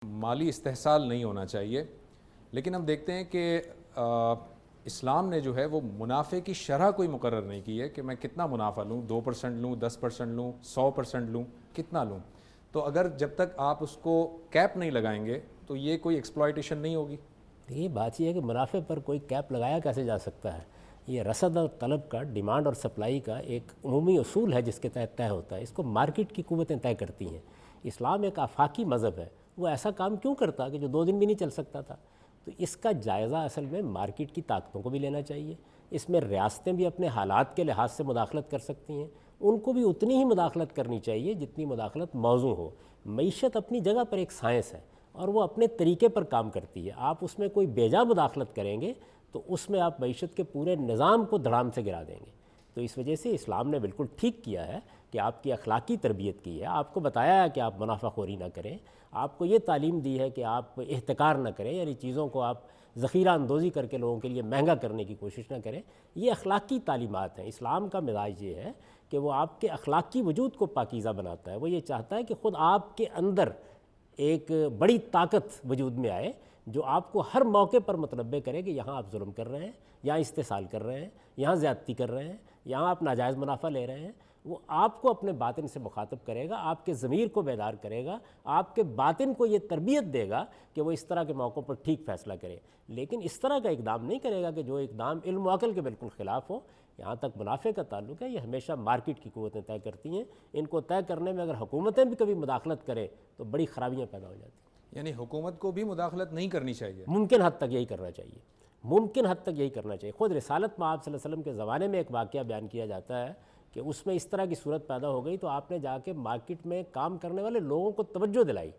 مالی استحصال نہیں ہونا چاہیے، لیکن ہم دیکھتے ہیں کہ اسلام نے جو ہے وہ منافع کی شرح کوئی مقرر نہیں کی ہے کہ میں کتنا منافع لوں، 2% لوں، 10% لوں، 100% لوں، کتنا لوں. تو اگر جب تک آپ اس کو کیپ نہیں لگائیں گے تو یہ کوئی ایکسپلائٹیشن نہیں ہوگی. یہ بات یہ ہے کہ منافع پر کوئی کیپ لگایا کیسے جا سکتا ہے؟ یہ رسد اور طلب کا، ڈیمانڈ اور سپلائی کا ایک عمومی اصول ہے جس کے تحت طے ہوتا ہے. اس کو مارکیٹ کی قوتیں طے کرتی ہیں. اسلام ایک آفاقی مذہب ہے. وہ ایسا کام کیوں کرتا کہ جو 2 دن بھی نہیں چل سکتا تھا؟ تو اس کا جائزہ اصل میں مارکیٹ کی طاقتوں کو بھی لینا چاہیے. اس میں ریاستیں بھی اپنے حالات کے لحاظ سے مداخلت کر سکتی ہیں. ان کو بھی اتنی ہی مداخلت کرنی چاہیے جتنی مداخلت موزوں ہو. معیشت اپنی جگہ پر ایک سائنس ہے اور وہ اپنے طریقے پر کام کرتی ہے. آپ اس میں کوئی بیجا مداخلت کریں گے تو اس میں آپ معیشت کے پورے نظام کو دھڑام سے گرا دیں گے. تو اس وجہ سے اسلام نے بالکل ٹھیک کیا ہے کہ آپ کی اخلاقی تربیت کی ہے. آپ کو بتایا ہے کہ آپ منافع خوری نہ کریں. آپ کو یہ تعلیم دی ہے کہ آپ احتکار نہ کریں، یعنی چیزوں کو آپ ذخیرہ اندوزی کر کے لوگوں کے لیے مہنگا کرنے کی کوشش نہ کریں. یہ اخلاقی تعلیمات ہیں. اسلام کا مزاج یہ ہے کہ وہ آپ کے اخلاقی وجود کو پاکیزہ بناتا ہے. وہ یہ چاہتا ہے کہ خود آپ کے اندر ایک بڑی طاقت وجود میں آئے جو آپ کو ہر موقع پر متنبع کرے کہ یہاں آپ ظلم کر رہے ہیں، یہاں استحصال کر رہے ہیں، یہاں زیادتی کر رہے ہیں، یہاں آپ ناجائز منافع لے رہے ہیں. وہ آپ کو اپنے باطن سے مخاطب کرے گا، آپ کے ضمیر کو بیدار کرے گا، آپ کے باطن کو یہ تربیت دے گا کہ وہ اس طرح کے موقعوں پر ٹھیک فیصلہ کرے. لیکن اس طرح کا اقدام نہیں کرے گا کہ جو اقدام علم و عقل کے بالکل خلاف ہو. یہاں تک منافع کا تعلق ہے، یہ ہمیشہ مارکیٹ کی قوتیں طے کرتی ہیں. ان کو طے کرنے میں اگر حکومتیں بھی کبھی مداخلت کریں تو بڑی خرابیاں پیدا ہو جاتی ہیں. یعنی حکومت کو بھی مداخلت نہیں کرنی چاہیے. ممکن حد تک یہی کرنا چاہیے. ممکن حد تک یہی کرنا چاہیے. خود رسالت میں آپ صلی اللہ علیہ وسلم کے زمانے میں ایک واقعہ بیان کیا جاتا ہے کہ اس میں اس طرح کی صورت پیدا ہو گئی تو آپ نے جا کے مارکیٹ میں کام کرنے والے لوگوں کو توجہ دلائی.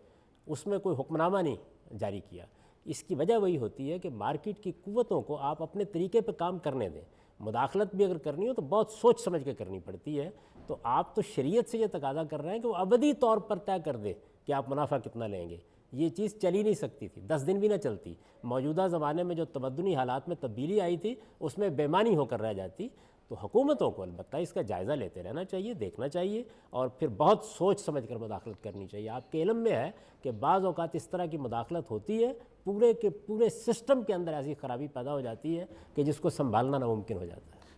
اس میں کوئی حکم نامہ نہیں جاری کیا. اس کی وجہ وہی ہوتی ہے کہ مارکیٹ کی قوتوں کو آپ اپنے طریقے پہ کام کرنے دیں. مداخلت بھی اگر کرنی ہو تو بہت سوچ سمجھ کے کرنی پڑتی ہے. تو آپ تو شریعت سے یہ تقاضا کر رہے ہیں کہ وہ ابدی طور پر طے کر دے کہ آپ منافع کتنا لیں گے. یہ چیز چل ہی نہیں سکتی تھی، 10 دن بھی نہ چلتی. موجودہ زمانے میں جو تمدنی حالات میں تبدیلی آئی تھی اس میں بے معنی ہو کر رہ جاتی. تو حکومتوں کو البتہ اس کا جائزہ لیتے رہنا چاہیے، دیکھنا چاہیے اور پھر بہت سوچ سمجھ کر مداخلت کرنی چاہیے. آپ کے علم میں ہے کہ بعض اوقات اس طرح کی مداخلت ہوتی ہے، پورے کے پورے سسٹم کے اندر ایسی خرابی پیدا ہو جاتی ہے کہ جس کو سنبھالنا ناممکن ہو جاتا ہے.